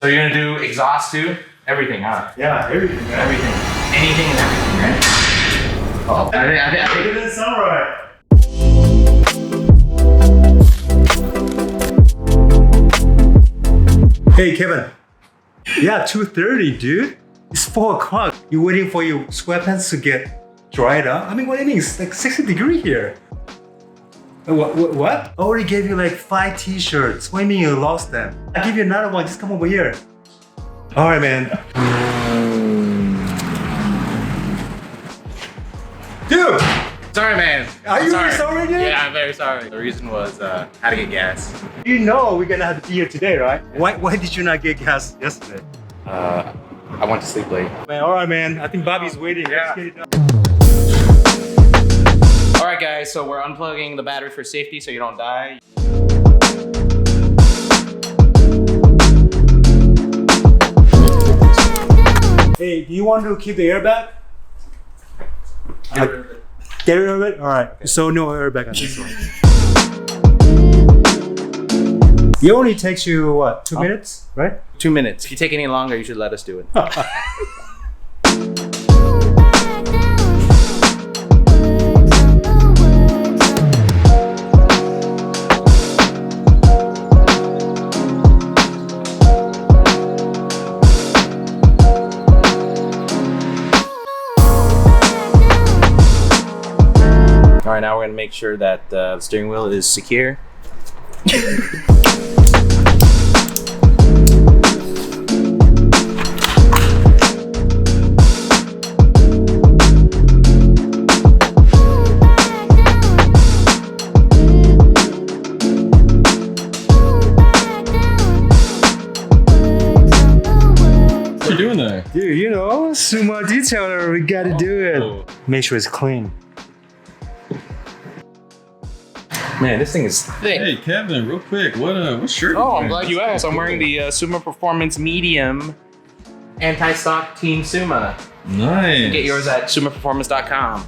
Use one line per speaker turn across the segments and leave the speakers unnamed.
So you're gonna do exhaust too? Everything, huh?
Yeah, everything. Man.
Everything. Anything and everything, right? Oh, I think
it didn't sound right. Hey, Kevin. Yeah, 2:30, dude. It's 4 o'clock. You're waiting for your sweatpants to get dried up? I mean, what do you mean? It's like 60 degrees here. What? I already gave you like 5 t-shirts. What do you mean you lost them? I'll give you another one. Just come over here. All right, man. Dude!
sorry, man.
Are you really sorry, dude?
Yeah, I'm very sorry. The reason was how to get gas.
You know we're gonna have to be here today, right? Why did you not get gas yesterday?
I went to sleep late.
Man, all right, man. I think Bobby's waiting.
Yeah.
Let's get it done.
All right, guys. So we're unplugging the battery for safety, so you don't die.
Hey, do you want to keep the airbag? Get rid of it? All right. Okay. So no airbag on this one. It only takes you, what, 2 minutes, right?
2 minutes. If you take any longer, you should let us do it. All right, now we're gonna make sure that the steering wheel is secure.
What are you doing there?
Dude, you know, Suma detailer, we gotta do it. Make sure it's clean.
Man, this thing is thick.
Hey, Kevin, real quick, what shirt?
Oh, I'm glad you asked. I'm wearing the Suma Performance Medium anti-stock Team Suma.
Nice.
You can get yours at sumaperformance.com.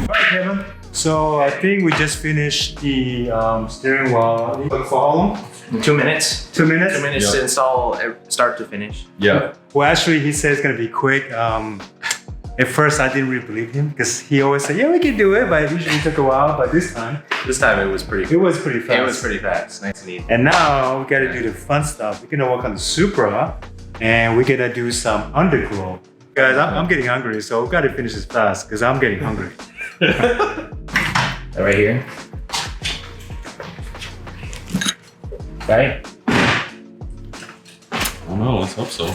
Alright, Kevin. So I think we just finished the steering wheel. For how long?
2 minutes.
2 minutes?
2 minutes to install start to finish.
Yeah.
Well, actually, he said it's gonna be quick. At first, I didn't really believe him because he always said, "Yeah, we can do it," but it usually took a while. But this time,
it was pretty.
It was pretty fast.
It was pretty fast. Nice and easy.
And now we gotta do the fun stuff. We're gonna work on the Supra, and we're gonna do some Underglow. Guys, I'm getting hungry, so we gotta finish this fast because I'm getting hungry.
Right here. Right?
I don't know, let's hope so.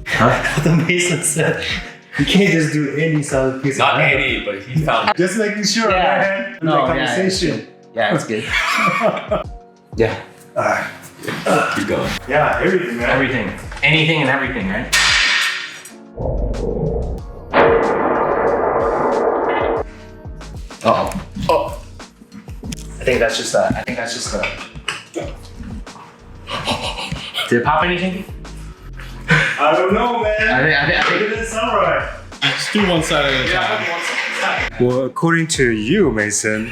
Huh? The Mason said, you can't just do any solid piece
Not
of metal.
any, but he found.
Just making sure, man.
No,
The conversation.
Yeah, it's good. Yeah.
Keep going.
Yeah, everything, man.
Everything. Anything and everything, right? Uh-oh. Oh. I think that's just that. Did it pop anything?
I don't know, man.
I think
It didn't sound right.
Just do one side at a time.
Well, according to you, Mason,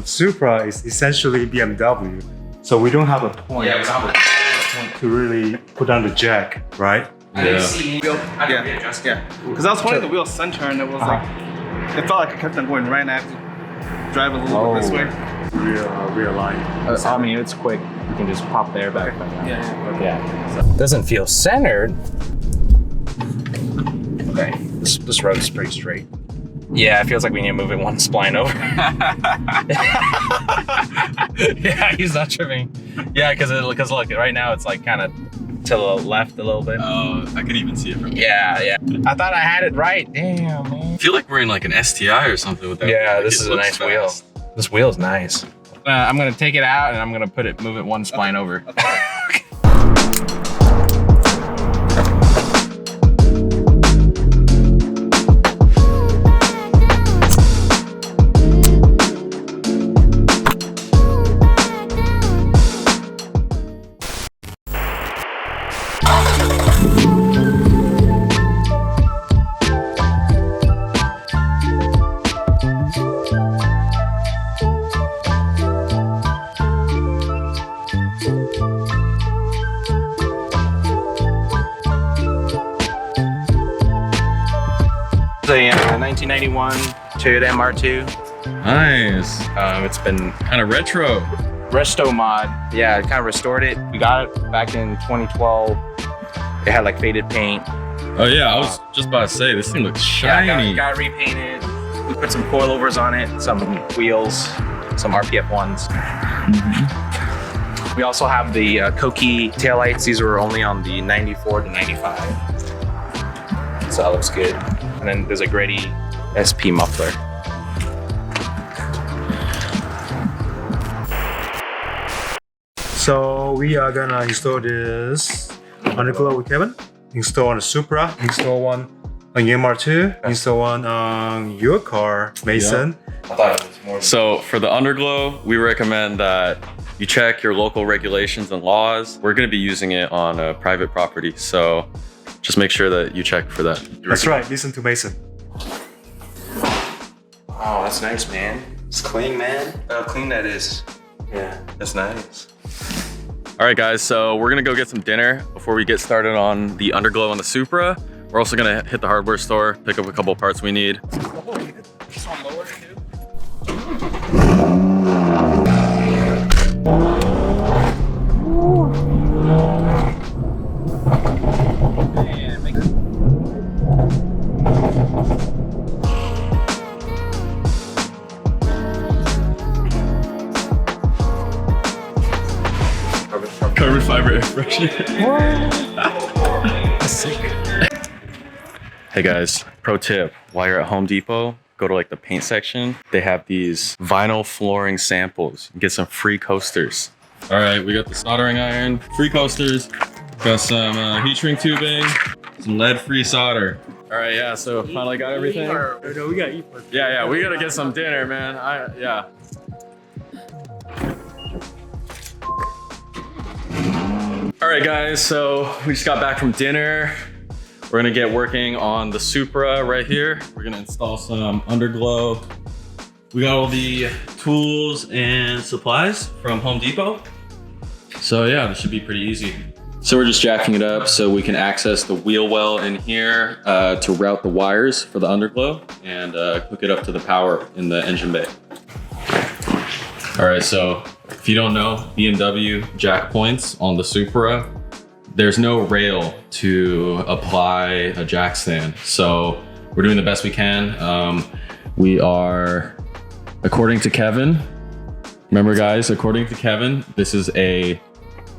Supra is essentially BMW. So we don't have a point.
Yeah, we don't have a
point to really put on the jack, right?
I didn't see any wheel. I
Yeah.
can readjust.
Yeah, because I was holding the wheel center and it was like, it felt like it kept on going right and I had to drive a little bit this way.
Realign.
I mean, it's quick. You can just pop the airbag back on.
Yeah.
So, doesn't feel centered. Okay, this road is pretty straight. Yeah, it feels like we need to move it one spline over. Yeah, he's not tripping. Yeah, because look, right now it's like kind of to the left a little bit.
Oh, I can even see it from here.
Yeah. I thought I had it right. Damn, man.
I feel like we're in like an STI or something with that.
Yeah,
Like,
this
it
is a
looks
nice
fast.
wheel. This wheel's nice. I'm gonna take it out and I'm gonna move it one spline over. It's a 1991 Toyota MR2.
Nice.
It's been
Kind of retro.
resto mod. Yeah, kind of restored it. We got it back in 2012. It had like faded paint.
Oh yeah, I was just about to say this thing looks shiny.
Yeah, got it repainted. We put some coilovers on it, some wheels, some RPF ones. We also have the Koki taillights. These were only on the 94 to 95. So that looks good. And then there's a Grady SP muffler.
So we are gonna install this Underglow with Kevin. Install on the Supra. Install one on MR2. Install one on your car, Mason.
I thought it was more.
So for the Underglow, we recommend that you check your local regulations and laws. We're gonna be using it on a private property, so just make sure that you check for that.
That's right. Listen to Mason.
Oh, that's nice, man.
It's clean, man.
How clean that is.
Yeah.
That's nice.
All right, guys, so we're gonna go get some dinner before we get started on the Underglow on the Supra. We're also gonna hit the hardware store, pick up a couple parts we need. Carbon fiber air freshener. Hey guys, pro tip, while you're at Home Depot, go to like the paint section. They have these vinyl flooring samples. Get some free coasters. All right, we got the soldering iron, free coasters, got some heat shrink tubing, some lead-free solder. All right, yeah, so finally got everything.
No, we gotta eat first.
Yeah, we gotta get some dinner, man. Yeah. All right, guys, so we just got back from dinner. We're gonna get working on the Supra right here. We're gonna install some Underglow. We got all the tools and supplies from Home Depot. So yeah, this should be pretty easy. So we're just jacking it up so we can access the wheel well in here to route the wires for the Underglow and hook it up to the power in the engine bay. All right, so if you don't know, BMW jack points on the Supra, there's no rail to apply a jack stand. So we're doing the best we can. We are, according to Kevin, remember guys, according to Kevin, this is a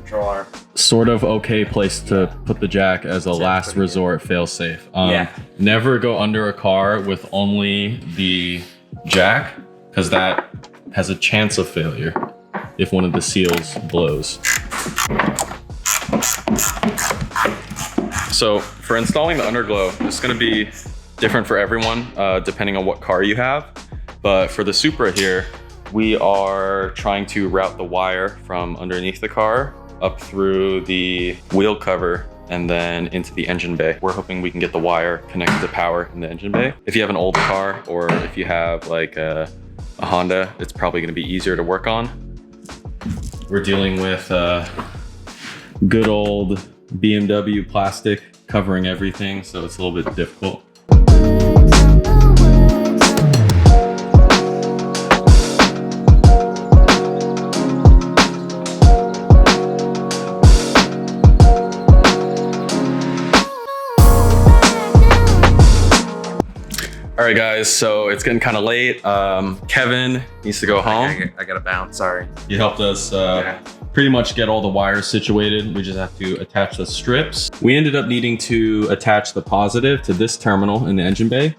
Control arm.
sort of okay place to put the jack as a last resort fail safe.
Yeah.
Never go under a car with only the jack, because that has a chance of failure if one of the seals blows. So for installing the Underglow, it's gonna be different for everyone depending on what car you have. But for the Supra here, we are trying to route the wire from underneath the car up through the wheel cover and then into the engine bay. We're hoping we can get the wire connected to power in the engine bay. If you have an old car or if you have like a Honda, it's probably gonna be easier to work on. We're dealing with good old BMW plastic covering everything, so it's a little bit difficult. All right, guys, so it's getting kind of late. Kevin needs to go home.
I gotta bounce, sorry.
You helped us pretty much get all the wires situated. We just have to attach the strips. We ended up needing to attach the positive to this terminal in the engine bay.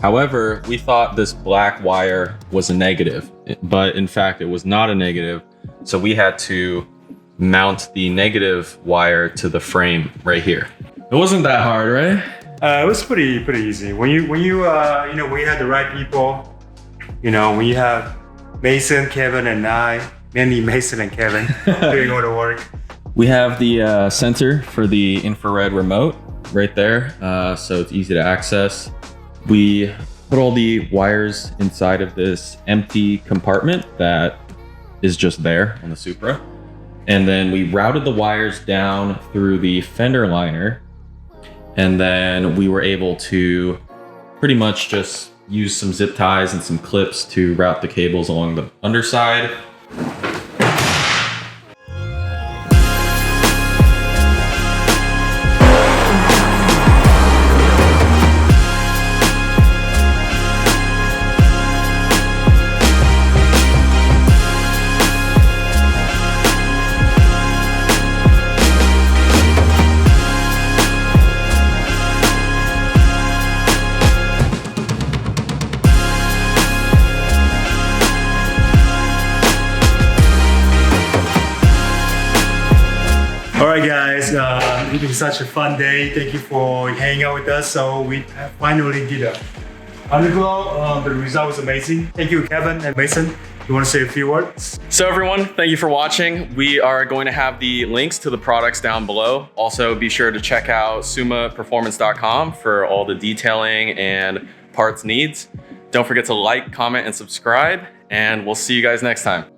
However, we thought this black wire was a negative, but in fact, it was not a negative. So we had to mount the negative wire to the frame right here. It wasn't that hard, right?
It was pretty easy. When you had the right people, when you have Mason, Kevin, and I, mainly Mason and Kevin, doing all the work.
We have the sensor for the infrared remote right there, so it's easy to access. We put all the wires inside of this empty compartment that is just there on the Supra. And then we routed the wires down through the fender liner. And then we were able to pretty much just use some zip ties and some clips to route the cables along the underside.
Alright guys, it's been such a fun day. Thank you for hanging out with us. So we finally did a Underglow. The result was amazing. Thank you, Kevin and Mason. You want to say a few words?
So everyone, thank you for watching. We are going to have the links to the products down below. Also, be sure to check out sumaperformance.com for all the detailing and parts needs. Don't forget to like, comment, and subscribe, and we'll see you guys next time.